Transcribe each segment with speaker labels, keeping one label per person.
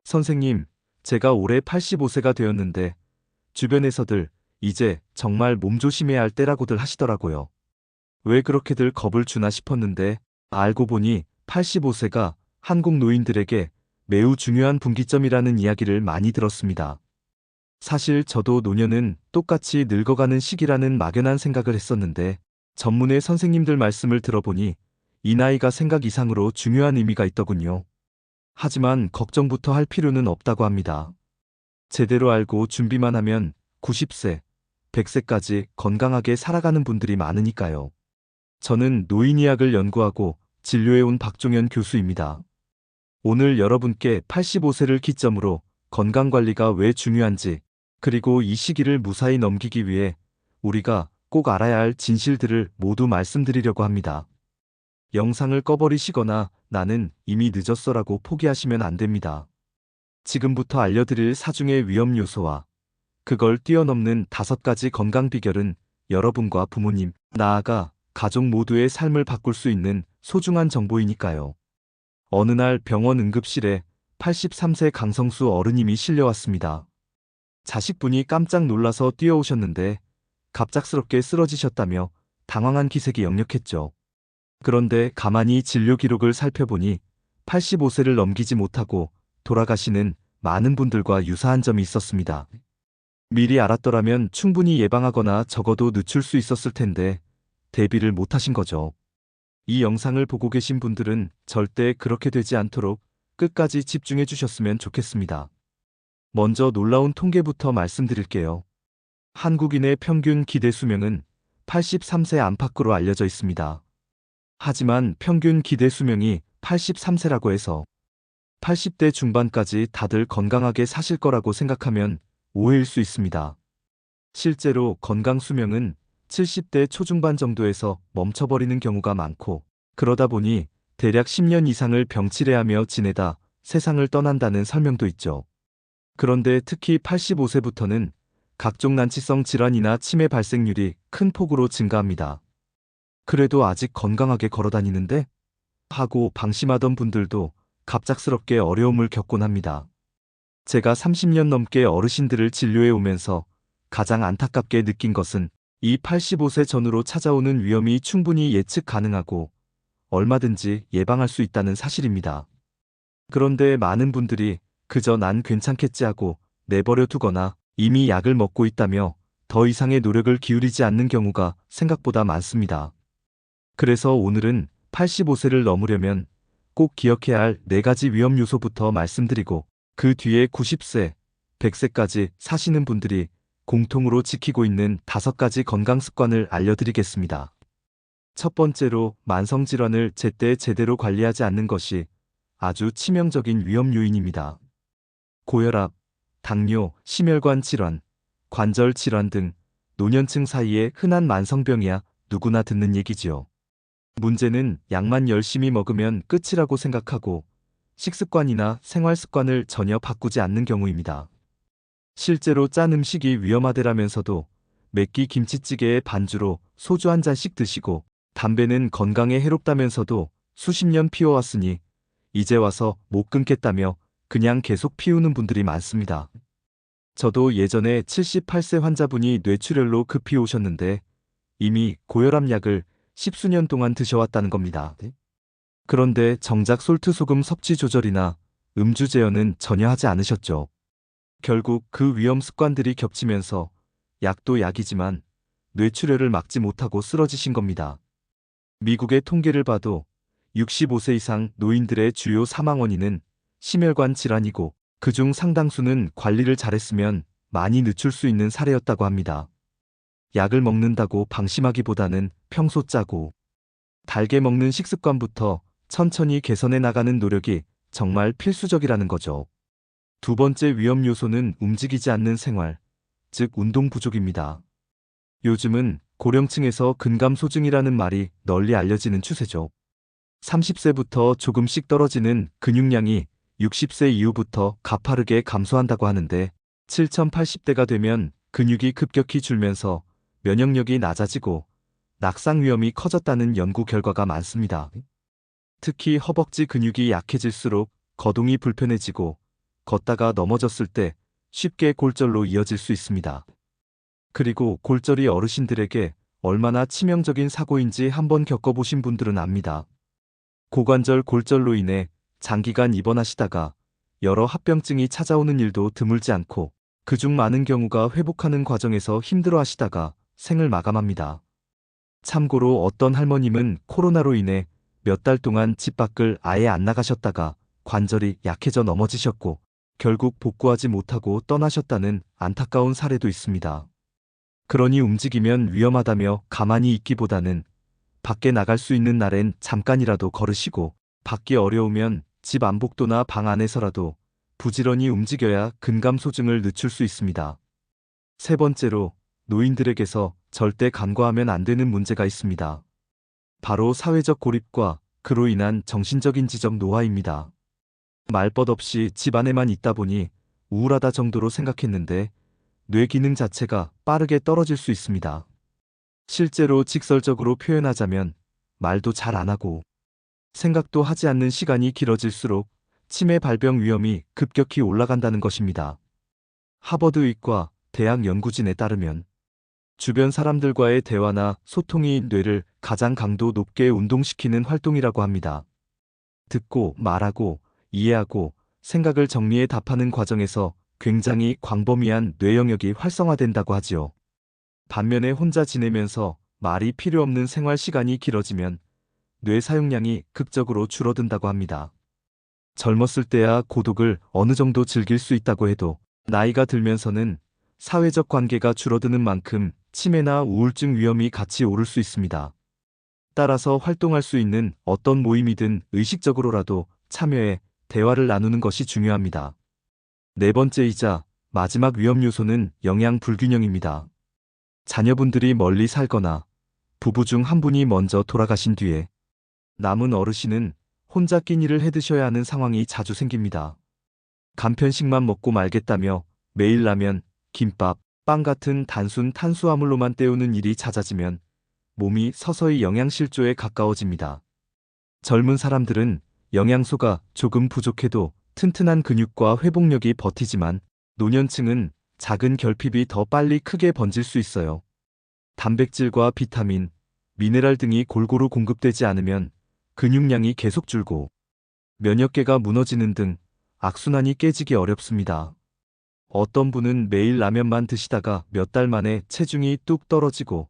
Speaker 1: 선생님, 제가 올해 85세가 되었는데 주변에서들 이제 정말 몸조심해야 할 때라고들 하시더라고요. 왜 그렇게들 겁을 주나 싶었는데 알고 보니 85세가 한국 노인들에게 매우 중요한 분기점이라는 이야기를 많이 들었습니다. 사실 저도 노년은 똑같이 늙어가는 시기라는 막연한 생각을 했었는데 전문의 선생님들 말씀을 들어보니 이 나이가 생각 이상으로 중요한 의미가 있더군요. 하지만 걱정부터 할 필요는 없다고 합니다. 제대로 알고 준비만 하면 90세, 100세까지 건강하게 살아가는 분들이 많으니까요. 저는 노인의학을 연구하고 진료해온 박종현 교수입니다. 오늘 여러분께 85세를 기점으로 건강관리가 왜 중요한지, 그리고 이 시기를 무사히 넘기기 위해 우리가 꼭 알아야 할 진실들을 모두 말씀드리려고 합니다. 영상을 꺼버리시거나 나는 이미 늦었어라고 포기하시면 안 됩니다. 지금부터 알려드릴 사중의 위험 요소와 그걸 뛰어넘는 5가지 건강 비결은 여러분과 부모님, 나아가 가족 모두의 삶을 바꿀 수 있는 소중한 정보이니까요. 어느 날 병원 응급실에 83세 강성수 어르님이 실려왔습니다. 자식분이 깜짝 놀라서 뛰어오셨는데 갑작스럽게 쓰러지셨다며 당황한 기색이 역력했죠. 그런데 가만히 진료 기록을 살펴보니 85세를 넘기지 못하고 돌아가시는 많은 분들과 유사한 점이 있었습니다. 미리 알았더라면 충분히 예방하거나 적어도 늦출 수 있었을 텐데 대비를 못하신 거죠. 이 영상을 보고 계신 분들은 절대 그렇게 되지 않도록 끝까지 집중해 주셨으면 좋겠습니다. 먼저 놀라운 통계부터 말씀드릴게요. 한국인의 평균 기대 수명은 83세 안팎으로 알려져 있습니다. 하지만 평균 기대 수명이 83세라고 해서 80대 중반까지 다들 건강하게 사실 거라고 생각하면 오해일 수 있습니다. 실제로 건강 수명은 70대 초중반 정도에서 멈춰버리는 경우가 많고, 그러다 보니 대략 10년 이상을 병치레하며 지내다 세상을 떠난다는 설명도 있죠. 그런데 특히 85세부터는 각종 난치성 질환이나 치매 발생률이 큰 폭으로 증가합니다. 그래도 아직 건강하게 걸어다니는데? 하고 방심하던 분들도 갑작스럽게 어려움을 겪곤 합니다. 제가 30년 넘게 어르신들을 진료해 오면서 가장 안타깝게 느낀 것은 이 85세 전후로 찾아오는 위험이 충분히 예측 가능하고 얼마든지 예방할 수 있다는 사실입니다. 그런데 많은 분들이 그저 난 괜찮겠지 하고 내버려 두거나 이미 약을 먹고 있다며 더 이상의 노력을 기울이지 않는 경우가 생각보다 많습니다. 그래서 오늘은 85세를 넘으려면 꼭 기억해야 할 4가지 위험 요소부터 말씀드리고 그 뒤에 90세, 100세까지 사시는 분들이 공통으로 지키고 있는 5가지 건강 습관을 알려드리겠습니다. 첫 번째로 만성질환을 제때 제대로 관리하지 않는 것이 아주 치명적인 위험 요인입니다. 고혈압, 당뇨, 심혈관 질환, 관절 질환 등 노년층 사이에 흔한 만성병이야 누구나 듣는 얘기지요. 문제는 약만 열심히 먹으면 끝이라고 생각하고 식습관이나 생활 습관을 전혀 바꾸지 않는 경우입니다. 실제로 짠 음식이 위험하대라면서도 맵기 김치찌개에 반주로 소주 한 잔씩 드시고 담배는 건강에 해롭다면서도 수십 년 피워왔으니 이제 와서 못 끊겠다며 그냥 계속 피우는 분들이 많습니다. 저도 예전에 78세 환자분이 뇌출혈로 급히 오셨는데 이미 고혈압 약을 10수년 동안 드셔왔다는 겁니다. 그런데 정작 솔트소금 섭취 조절이나 음주 제어는 전혀 하지 않으셨죠. 결국 그 위험 습관들이 겹치면서 약도 약이지만 뇌출혈을 막지 못하고 쓰러지신 겁니다. 미국의 통계를 봐도 65세 이상 노인들의 주요 사망 원인은 심혈관 질환이고 그중 상당수는 관리를 잘했으면 많이 늦출 수 있는 사례였다고 합니다. 약을 먹는다고 방심하기보다는 평소 짜고 달게 먹는 식습관부터 천천히 개선해 나가는 노력이 정말 필수적이라는 거죠. 두 번째 위험 요소는 움직이지 않는 생활, 즉 운동 부족입니다. 요즘은 고령층에서 근감소증이라는 말이 널리 알려지는 추세죠. 30세부터 조금씩 떨어지는 근육량이 60세 이후부터 가파르게 감소한다고 하는데 7080대가 되면 근육이 급격히 줄면서 면역력이 낮아지고 낙상 위험이 커졌다는 연구 결과가 많습니다. 특히 허벅지 근육이 약해질수록 거동이 불편해지고 걷다가 넘어졌을 때 쉽게 골절로 이어질 수 있습니다. 그리고 골절이 어르신들에게 얼마나 치명적인 사고인지 한번 겪어보신 분들은 압니다. 고관절 골절로 인해 장기간 입원하시다가 여러 합병증이 찾아오는 일도 드물지 않고 그중 많은 경우가 회복하는 과정에서 힘들어하시다가 생을 마감합니다. 참고로 어떤 할머님은 코로나로 인해 몇 달 동안 집 밖을 아예 안 나가셨다가 관절이 약해져 넘어지셨고 결국 복구하지 못하고 떠나셨다는 안타까운 사례도 있습니다. 그러니 움직이면 위험하다며 가만히 있기보다는 밖에 나갈 수 있는 날엔 잠깐이라도 걸으시고 받기 어려우면 집 안복도나 방 안에서라도 부지런히 움직여야 근감소증을 늦출 수 있습니다. 세 번째로 노인들에게서 절대 간과하면 안 되는 문제가 있습니다. 바로 사회적 고립과 그로 인한 정신적인 지적 노화입니다. 말벗 없이 집 안에만 있다 보니 우울하다 정도로 생각했는데 뇌 기능 자체가 빠르게 떨어질 수 있습니다. 실제로 직설적으로 표현하자면 말도 잘 안 하고 생각도 하지 않는 시간이 길어질수록 치매 발병 위험이 급격히 올라간다는 것입니다. 하버드 의과 대학 연구진에 따르면 주변 사람들과의 대화나 소통이 뇌를 가장 강도 높게 운동시키는 활동이라고 합니다. 듣고 말하고 이해하고 생각을 정리해 답하는 과정에서 굉장히 광범위한 뇌 영역이 활성화된다고 하지요. 반면에 혼자 지내면서 말이 필요 없는 생활 시간이 길어지면 뇌 사용량이 극적으로 줄어든다고 합니다. 젊었을 때야 고독을 어느 정도 즐길 수 있다고 해도 나이가 들면서는 사회적 관계가 줄어드는 만큼 치매나 우울증 위험이 같이 오를 수 있습니다. 따라서 활동할 수 있는 어떤 모임이든 의식적으로라도 참여해 대화를 나누는 것이 중요합니다. 네 번째이자 마지막 위험 요소는 영양 불균형입니다. 자녀분들이 멀리 살거나 부부 중 한 분이 먼저 돌아가신 뒤에 남은 어르신은 혼자 끼니를 해드셔야 하는 상황이 자주 생깁니다. 간편식만 먹고 말겠다며 매일 라면, 김밥, 빵 같은 단순 탄수화물로만 때우는 일이 잦아지면 몸이 서서히 영양실조에 가까워집니다. 젊은 사람들은 영양소가 조금 부족해도 튼튼한 근육과 회복력이 버티지만 노년층은 작은 결핍이 더 빨리 크게 번질 수 있어요. 단백질과 비타민, 미네랄 등이 골고루 공급되지 않으면 근육량이 계속 줄고 면역계가 무너지는 등 악순환이 깨지기 어렵습니다. 어떤 분은 매일 라면만 드시다가 몇 달 만에 체중이 뚝 떨어지고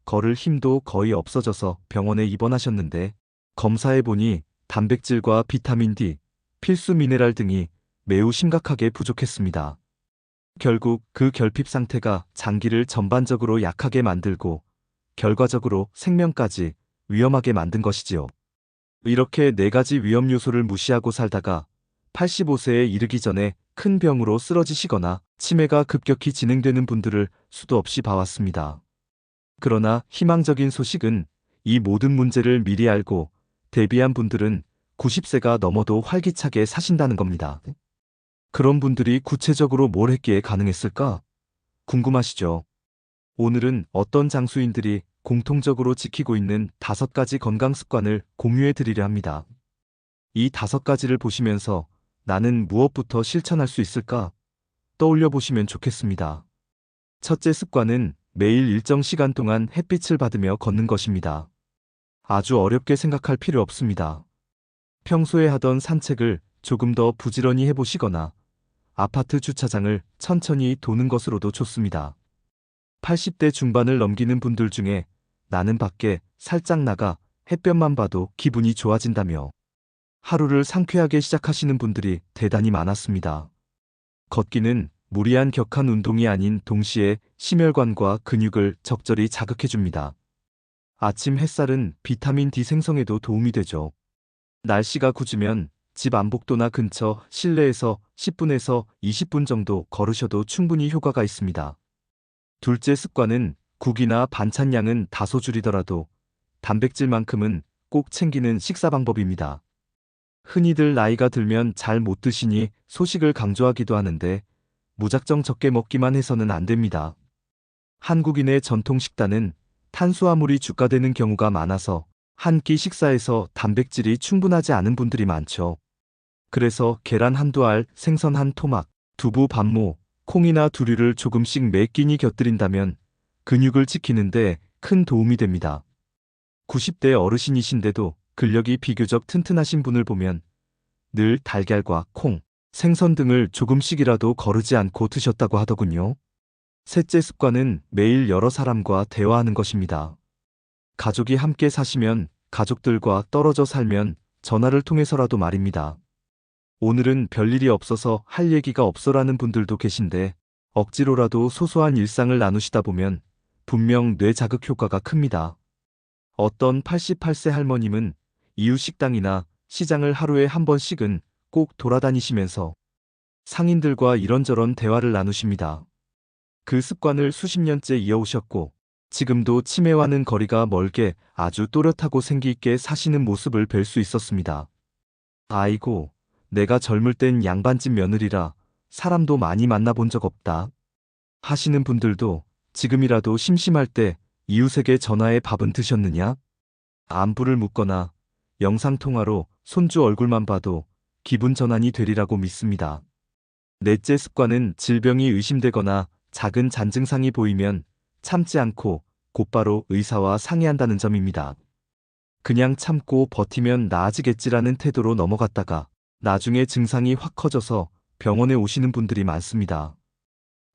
Speaker 1: 걸을 힘도 거의 없어져서 병원에 입원하셨는데 검사해보니 단백질과 비타민 D, 필수 미네랄 등이 매우 심각하게 부족했습니다. 결국 그 결핍 상태가 장기를 전반적으로 약하게 만들고 결과적으로 생명까지 위험하게 만든 것이지요. 이렇게 네 가지 위험 요소를 무시하고 살다가 85세에 이르기 전에 큰 병으로 쓰러지시거나 치매가 급격히 진행되는 분들을 수도 없이 봐왔습니다. 그러나 희망적인 소식은 이 모든 문제를 미리 알고 대비한 분들은 90세가 넘어도 활기차게 사신다는 겁니다. 그런 분들이 구체적으로 뭘 했기에 가능했을까? 궁금하시죠? 오늘은 어떤 장수인들이 공통적으로 지키고 있는 5가지 건강 습관을 공유해 드리려 합니다. 이 5가지를 보시면서 나는 무엇부터 실천할 수 있을까? 떠올려 보시면 좋겠습니다. 첫째 습관은 매일 일정 시간 동안 햇빛을 받으며 걷는 것입니다. 아주 어렵게 생각할 필요 없습니다. 평소에 하던 산책을 조금 더 부지런히 해보시거나 아파트 주차장을 천천히 도는 것으로도 좋습니다. 80대 중반을 넘기는 분들 중에 나는 밖에 살짝 나가 햇볕만 봐도 기분이 좋아진다며 하루를 상쾌하게 시작하시는 분들이 대단히 많았습니다. 걷기는 무리한 격한 운동이 아닌 동시에 심혈관과 근육을 적절히 자극해줍니다. 아침 햇살은 비타민 D 생성에도 도움이 되죠. 날씨가 굳으면 집 안복도나 근처 실내에서 10분에서 20분 정도 걸으셔도 충분히 효과가 있습니다. 둘째 습관은 국이나 반찬량은 다소 줄이더라도 단백질만큼은 꼭 챙기는 식사 방법입니다. 흔히들 나이가 들면 잘 못 드시니 소식을 강조하기도 하는데 무작정 적게 먹기만 해서는 안 됩니다. 한국인의 전통 식단은 탄수화물이 주가되는 경우가 많아서 한 끼 식사에서 단백질이 충분하지 않은 분들이 많죠. 그래서 계란 한두 알, 생선 한 토막, 두부 반모, 콩이나 두류를 조금씩 매 끼니 곁들인다면 근육을 지키는데 큰 도움이 됩니다. 90대 어르신이신데도 근력이 비교적 튼튼하신 분을 보면 늘 달걀과 콩, 생선 등을 조금씩이라도 거르지 않고 드셨다고 하더군요. 셋째 습관은 매일 여러 사람과 대화하는 것입니다. 가족이 함께 사시면, 가족들과 떨어져 살면 전화를 통해서라도 말입니다. 오늘은 별일이 없어서 할 얘기가 없어라는 분들도 계신데 억지로라도 소소한 일상을 나누시다 보면 분명 뇌 자극 효과가 큽니다. 어떤 88세 할머님은 이웃 식당이나 시장을 하루에 한 번씩은 꼭 돌아다니시면서 상인들과 이런저런 대화를 나누십니다. 그 습관을 수십 년째 이어오셨고 지금도 치매와는 거리가 멀게 아주 또렷하고 생기 있게 사시는 모습을 뵐 수 있었습니다. 아이고, 내가 젊을 땐 양반집 며느리라 사람도 많이 만나본 적 없다 하시는 분들도 지금이라도 심심할 때 이웃에게 전화해 밥은 드셨느냐? 안부를 묻거나 영상통화로 손주 얼굴만 봐도 기분 전환이 되리라고 믿습니다. 넷째 습관은 질병이 의심되거나 작은 잔증상이 보이면 참지 않고 곧바로 의사와 상의한다는 점입니다. 그냥 참고 버티면 나아지겠지라는 태도로 넘어갔다가 나중에 증상이 확 커져서 병원에 오시는 분들이 많습니다.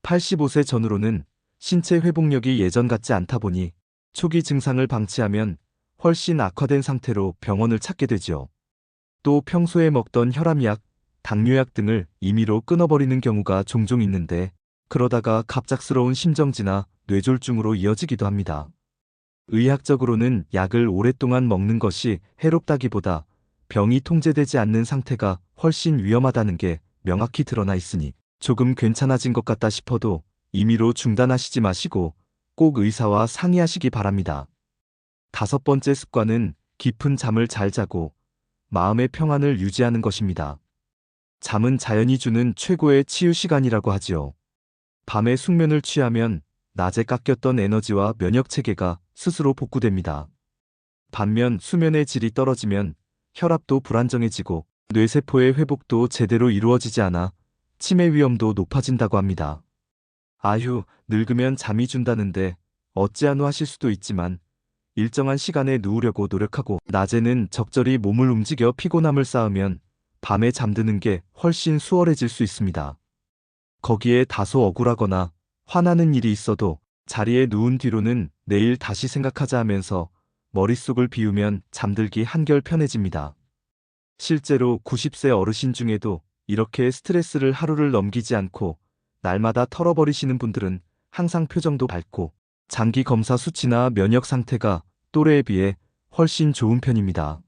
Speaker 1: 85세 전후로는 신체 회복력이 예전 같지 않다 보니 초기 증상을 방치하면 훨씬 악화된 상태로 병원을 찾게 되죠. 또 평소에 먹던 혈압약, 당뇨약 등을 임의로 끊어버리는 경우가 종종 있는데 그러다가 갑작스러운 심정지나 뇌졸중으로 이어지기도 합니다. 의학적으로는 약을 오랫동안 먹는 것이 해롭다기보다 병이 통제되지 않는 상태가 훨씬 위험하다는 게 명확히 드러나 있으니 조금 괜찮아진 것 같다 싶어도 임의로 중단하시지 마시고 꼭 의사와 상의하시기 바랍니다. 다섯 번째 습관은 깊은 잠을 잘 자고 마음의 평안을 유지하는 것입니다. 잠은 자연이 주는 최고의 치유 시간이라고 하지요. 밤에 숙면을 취하면 낮에 깎였던 에너지와 면역 체계가 스스로 복구됩니다. 반면 수면의 질이 떨어지면 혈압도 불안정해지고 뇌세포의 회복도 제대로 이루어지지 않아 치매 위험도 높아진다고 합니다. 아휴, 늙으면 잠이 준다는데 어찌하노 하실 수도 있지만 일정한 시간에 누우려고 노력하고 낮에는 적절히 몸을 움직여 피곤함을 쌓으면 밤에 잠드는 게 훨씬 수월해질 수 있습니다. 거기에 다소 억울하거나 화나는 일이 있어도 자리에 누운 뒤로는 내일 다시 생각하자 하면서 머릿속을 비우면 잠들기 한결 편해집니다. 실제로 90세 어르신 중에도 이렇게 스트레스를 하루를 넘기지 않고 날마다 털어버리시는 분들은 항상 표정도 밝고 장기 검사 수치나 면역 상태가 또래에 비해 훨씬 좋은 편입니다.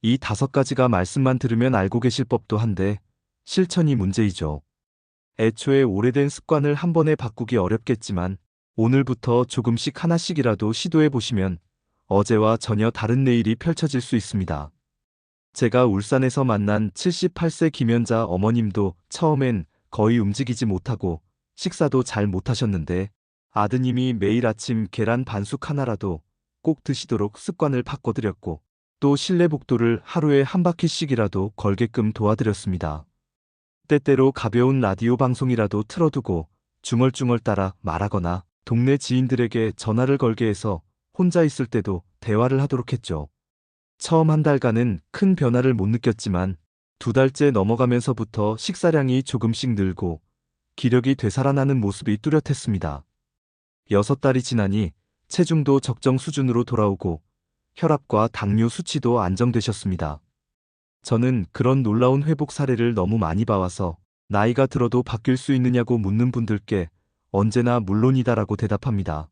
Speaker 1: 이 다섯 가지가 말씀만 들으면 알고 계실 법도 한데 실천이 문제이죠. 애초에 오래된 습관을 한 번에 바꾸기 어렵겠지만 오늘부터 조금씩 하나씩이라도 시도해 보시면 어제와 전혀 다른 내일이 펼쳐질 수 있습니다. 제가 울산에서 만난 78세 김연자 어머님도 처음엔 거의 움직이지 못하고 식사도 잘 못하셨는데 아드님이 매일 아침 계란 반숙 하나라도 꼭 드시도록 습관을 바꿔드렸고 또 실내 복도를 하루에 한 바퀴씩이라도 걸게끔 도와드렸습니다. 때때로 가벼운 라디오 방송이라도 틀어두고 중얼중얼 따라 말하거나 동네 지인들에게 전화를 걸게 해서 혼자 있을 때도 대화를 하도록 했죠. 처음 한 달간은 큰 변화를 못 느꼈지만 2달째 넘어가면서부터 식사량이 조금씩 늘고 기력이 되살아나는 모습이 뚜렷했습니다. 6달이 지나니 체중도 적정 수준으로 돌아오고 혈압과 당뇨 수치도 안정되셨습니다. 저는 그런 놀라운 회복 사례를 너무 많이 봐와서 나이가 들어도 바뀔 수 있느냐고 묻는 분들께 언제나 물론이다라고 대답합니다.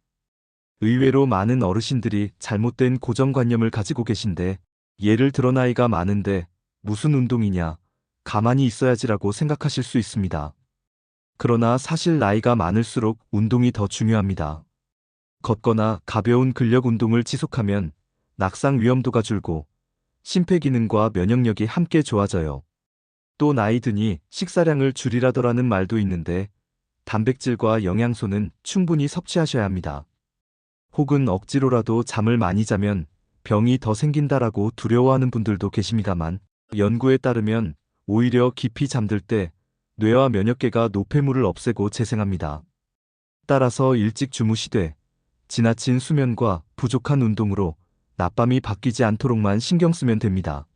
Speaker 1: 의외로 많은 어르신들이 잘못된 고정관념을 가지고 계신데 예를 들어 나이가 많은데 무슨 운동이냐, 가만히 있어야지라고 생각하실 수 있습니다. 그러나 사실 나이가 많을수록 운동이 더 중요합니다. 걷거나 가벼운 근력 운동을 지속하면 낙상 위험도가 줄고 심폐기능과 면역력이 함께 좋아져요. 또 나이 드니 식사량을 줄이라더라는 말도 있는데 단백질과 영양소는 충분히 섭취하셔야 합니다. 혹은 억지로라도 잠을 많이 자면 병이 더 생긴다라고 두려워하는 분들도 계십니다만 연구에 따르면 오히려 깊이 잠들 때 뇌와 면역계가 노폐물을 없애고 재생합니다. 따라서 일찍 주무시되 지나친 수면과 부족한 운동으로 낮밤이 바뀌지 않도록만 신경 쓰면 됩니다.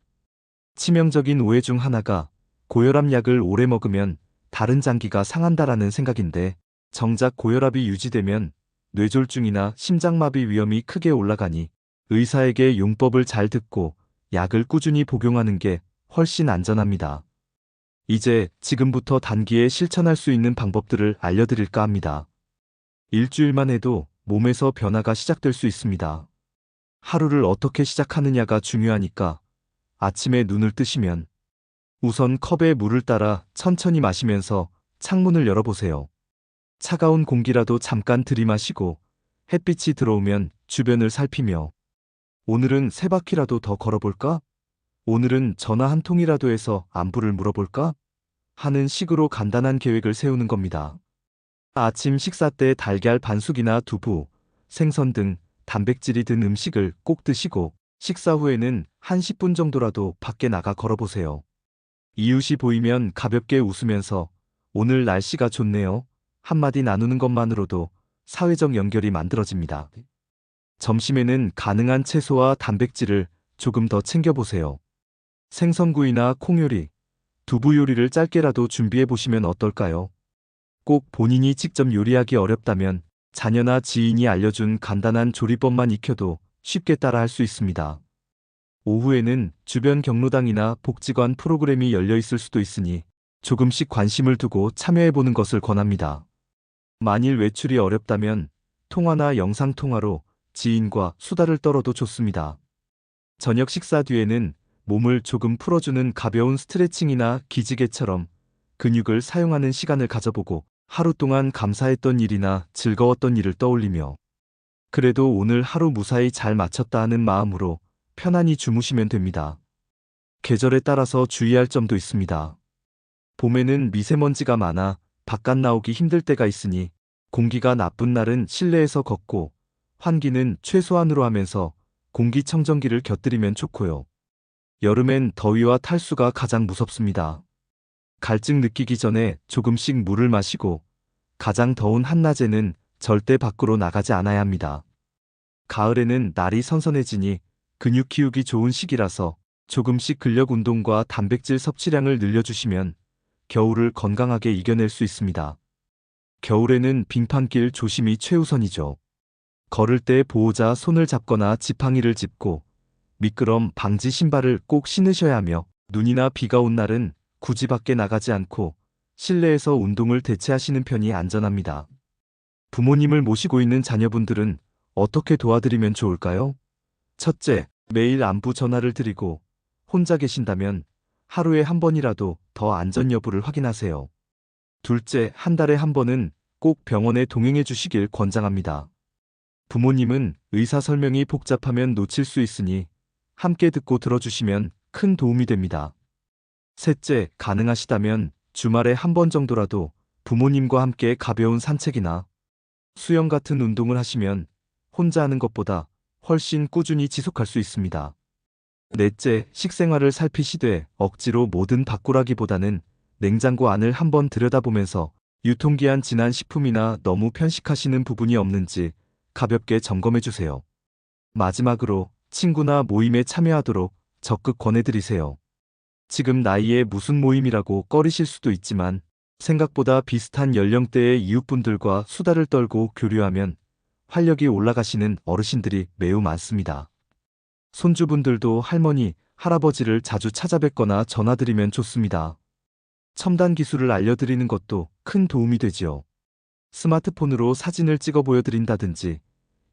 Speaker 1: 치명적인 오해 중 하나가 고혈압 약을 오래 먹으면 다른 장기가 상한다라는 생각인데, 정작 고혈압이 유지되면 뇌졸중이나 심장마비 위험이 크게 올라가니 의사에게 용법을 잘 듣고 약을 꾸준히 복용하는 게 훨씬 안전합니다. 이제 지금부터 단기에 실천할 수 있는 방법들을 알려드릴까 합니다. 일주일만 해도 몸에서 변화가 시작될 수 있습니다. 하루를 어떻게 시작하느냐가 중요하니까 아침에 눈을 뜨시면 우선 컵에 물을 따라 천천히 마시면서 창문을 열어보세요. 차가운 공기라도 잠깐 들이마시고 햇빛이 들어오면 주변을 살피며 오늘은 세 바퀴라도 더 걸어볼까? 오늘은 전화 한 통이라도 해서 안부를 물어볼까? 하는 식으로 간단한 계획을 세우는 겁니다. 아침 식사 때 달걀 반숙이나 두부, 생선 등 단백질이 든 음식을 꼭 드시고 식사 후에는 한 10분 정도라도 밖에 나가 걸어보세요. 이웃이 보이면 가볍게 웃으면서 오늘 날씨가 좋네요. 한마디 나누는 것만으로도 사회적 연결이 만들어집니다. 점심에는 가능한 채소와 단백질을 조금 더 챙겨보세요. 생선구이나 콩요리, 두부 요리를 짧게라도 준비해 보시면 어떨까요? 꼭 본인이 직접 요리하기 어렵다면 자녀나 지인이 알려준 간단한 조리법만 익혀도 쉽게 따라할 수 있습니다. 오후에는 주변 경로당이나 복지관 프로그램이 열려 있을 수도 있으니 조금씩 관심을 두고 참여해 보는 것을 권합니다. 만일 외출이 어렵다면 통화나 영상통화로 지인과 수다를 떨어도 좋습니다. 저녁 식사 뒤에는 몸을 조금 풀어주는 가벼운 스트레칭이나 기지개처럼 근육을 사용하는 시간을 가져보고 하루 동안 감사했던 일이나 즐거웠던 일을 떠올리며 그래도 오늘 하루 무사히 잘 마쳤다 하는 마음으로 편안히 주무시면 됩니다. 계절에 따라서 주의할 점도 있습니다. 봄에는 미세먼지가 많아 바깥 나오기 힘들 때가 있으니 공기가 나쁜 날은 실내에서 걷고 환기는 최소한으로 하면서 공기청정기를 곁들이면 좋고요. 여름엔 더위와 탈수가 가장 무섭습니다. 갈증 느끼기 전에 조금씩 물을 마시고 가장 더운 한낮에는 절대 밖으로 나가지 않아야 합니다. 가을에는 날이 선선해지니 근육 키우기 좋은 시기라서 조금씩 근력 운동과 단백질 섭취량을 늘려주시면 겨울을 건강하게 이겨낼 수 있습니다. 겨울에는 빙판길 조심이 최우선이죠. 걸을 때 보호자 손을 잡거나 지팡이를 짚고 미끄럼 방지 신발을 꼭 신으셔야 하며 눈이나 비가 온 날은 굳이 밖에 나가지 않고 실내에서 운동을 대체하시는 편이 안전합니다. 부모님을 모시고 있는 자녀분들은 어떻게 도와드리면 좋을까요? 첫째, 매일 안부 전화를 드리고 혼자 계신다면 하루에 한 번이라도 더 안전 여부를 확인하세요. 둘째, 한 달에 한 번은 꼭 병원에 동행해 주시길 권장합니다. 부모님은 의사 설명이 복잡하면 놓칠 수 있으니 함께 듣고 들어주시면 큰 도움이 됩니다. 셋째, 가능하시다면 주말에 한 번 정도라도 부모님과 함께 가벼운 산책이나 수영 같은 운동을 하시면 혼자 하는 것보다 훨씬 꾸준히 지속할 수 있습니다. 넷째, 식생활을 살피시되 억지로 뭐든 바꾸라기보다는 냉장고 안을 한번 들여다보면서 유통기한 지난 식품이나 너무 편식하시는 부분이 없는지 가볍게 점검해 주세요. 마지막으로 친구나 모임에 참여하도록 적극 권해드리세요. 지금 나이에 무슨 모임이라고 꺼리실 수도 있지만 생각보다 비슷한 연령대의 이웃분들과 수다를 떨고 교류하면 활력이 올라가시는 어르신들이 매우 많습니다. 손주분들도 할머니, 할아버지를 자주 찾아뵙거나 전화드리면 좋습니다. 첨단 기술을 알려드리는 것도 큰 도움이 되지요. 스마트폰으로 사진을 찍어 보여드린다든지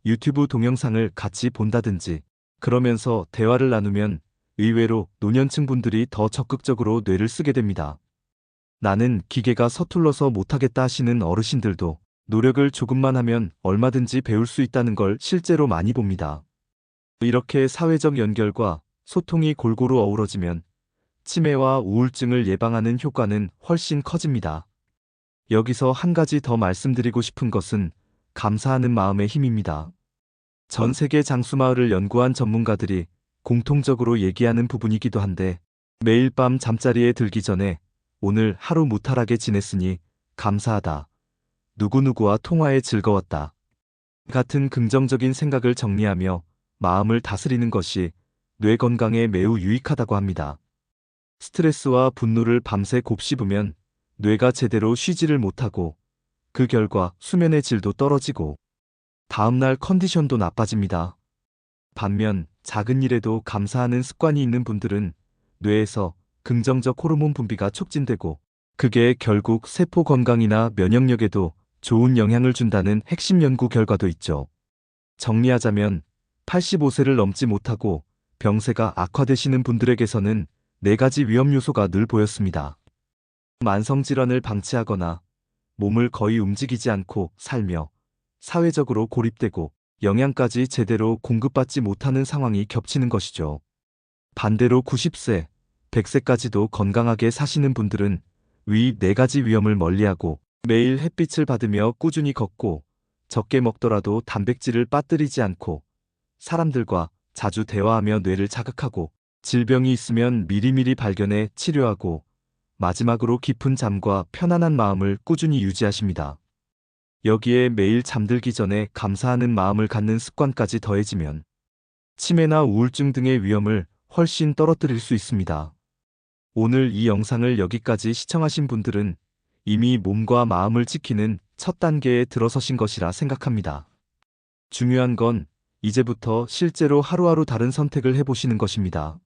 Speaker 1: 유튜브 동영상을 같이 본다든지 그러면서 대화를 나누면 의외로 노년층 분들이 더 적극적으로 뇌를 쓰게 됩니다. 나는 기계가 서툴러서 못하겠다 하시는 어르신들도 노력을 조금만 하면 얼마든지 배울 수 있다는 걸 실제로 많이 봅니다. 이렇게 사회적 연결과 소통이 골고루 어우러지면 치매와 우울증을 예방하는 효과는 훨씬 커집니다. 여기서 한 가지 더 말씀드리고 싶은 것은 감사하는 마음의 힘입니다. 전 세계 장수마을을 연구한 전문가들이 공통적으로 얘기하는 부분이기도 한데 매일 밤 잠자리에 들기 전에 오늘 하루 무탈하게 지냈으니 감사하다. 누구누구와 통화에 즐거웠다. 같은 긍정적인 생각을 정리하며 마음을 다스리는 것이 뇌 건강에 매우 유익하다고 합니다. 스트레스와 분노를 밤새 곱씹으면 뇌가 제대로 쉬지를 못하고 그 결과 수면의 질도 떨어지고 다음날 컨디션도 나빠집니다. 반면 작은 일에도 감사하는 습관이 있는 분들은 뇌에서 긍정적 호르몬 분비가 촉진되고 그게 결국 세포 건강이나 면역력에도 좋은 영향을 준다는 핵심 연구 결과도 있죠. 정리하자면 85세를 넘지 못하고 병세가 악화되시는 분들에게서는 4가지 위험 요소가 늘 보였습니다. 만성질환을 방치하거나 몸을 거의 움직이지 않고 살며 사회적으로 고립되고 영양까지 제대로 공급받지 못하는 상황이 겹치는 것이죠. 반대로 90세, 100세까지도 건강하게 사시는 분들은 위 4가지 위험을 멀리하고 매일 햇빛을 받으며 꾸준히 걷고 적게 먹더라도 단백질을 빠뜨리지 않고 사람들과 자주 대화하며 뇌를 자극하고 질병이 있으면 미리미리 발견해 치료하고 마지막으로 깊은 잠과 편안한 마음을 꾸준히 유지하십니다. 여기에 매일 잠들기 전에 감사하는 마음을 갖는 습관까지 더해지면 치매나 우울증 등의 위험을 훨씬 떨어뜨릴 수 있습니다. 오늘 이 영상을 여기까지 시청하신 분들은 이미 몸과 마음을 지키는 첫 단계에 들어서신 것이라 생각합니다. 중요한 건 이제부터 실제로 하루하루 다른 선택을 해보시는 것입니다.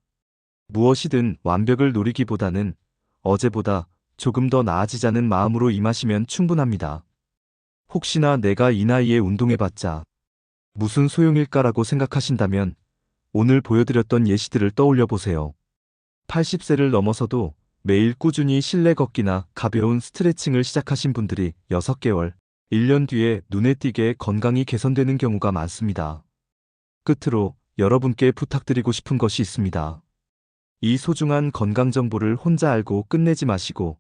Speaker 1: 무엇이든 완벽을 노리기보다는 어제보다 조금 더 나아지자는 마음으로 임하시면 충분합니다. 혹시나 내가 이 나이에 운동해봤자 무슨 소용일까라고 생각하신다면 오늘 보여드렸던 예시들을 떠올려 보세요. 80세를 넘어서도 매일 꾸준히 실내 걷기나 가벼운 스트레칭을 시작하신 분들이 6개월, 1년 뒤에 눈에 띄게 건강이 개선되는 경우가 많습니다. 끝으로 여러분께 부탁드리고 싶은 것이 있습니다. 이 소중한 건강 정보를 혼자 알고 끝내지 마시고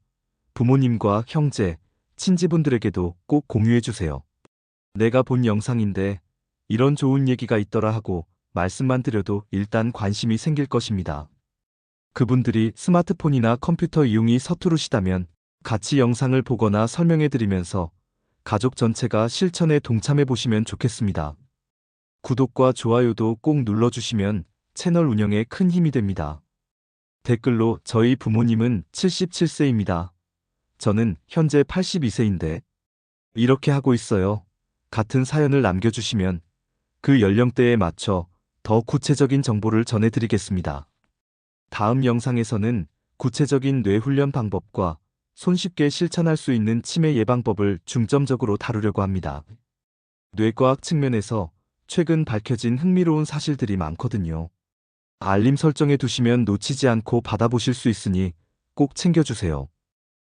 Speaker 1: 부모님과 형제, 친지분들에게도 꼭 공유해 주세요. 내가 본 영상인데 이런 좋은 얘기가 있더라 하고 말씀만 드려도 일단 관심이 생길 것입니다. 그분들이 스마트폰이나 컴퓨터 이용이 서투르시다면 같이 영상을 보거나 설명해 드리면서 가족 전체가 실천에 동참해 보시면 좋겠습니다. 구독과 좋아요도 꼭 눌러주시면 채널 운영에 큰 힘이 됩니다. 댓글로 저희 부모님은 77세입니다. 저는 현재 82세인데 이렇게 하고 있어요. 같은 사연을 남겨주시면 그 연령대에 맞춰 더 구체적인 정보를 전해드리겠습니다. 다음 영상에서는 구체적인 뇌훈련 방법과 손쉽게 실천할 수 있는 치매 예방법을 중점적으로 다루려고 합니다. 뇌과학 측면에서 최근 밝혀진 흥미로운 사실들이 많거든요. 알림 설정해 두시면 놓치지 않고 받아보실 수 있으니 꼭 챙겨주세요.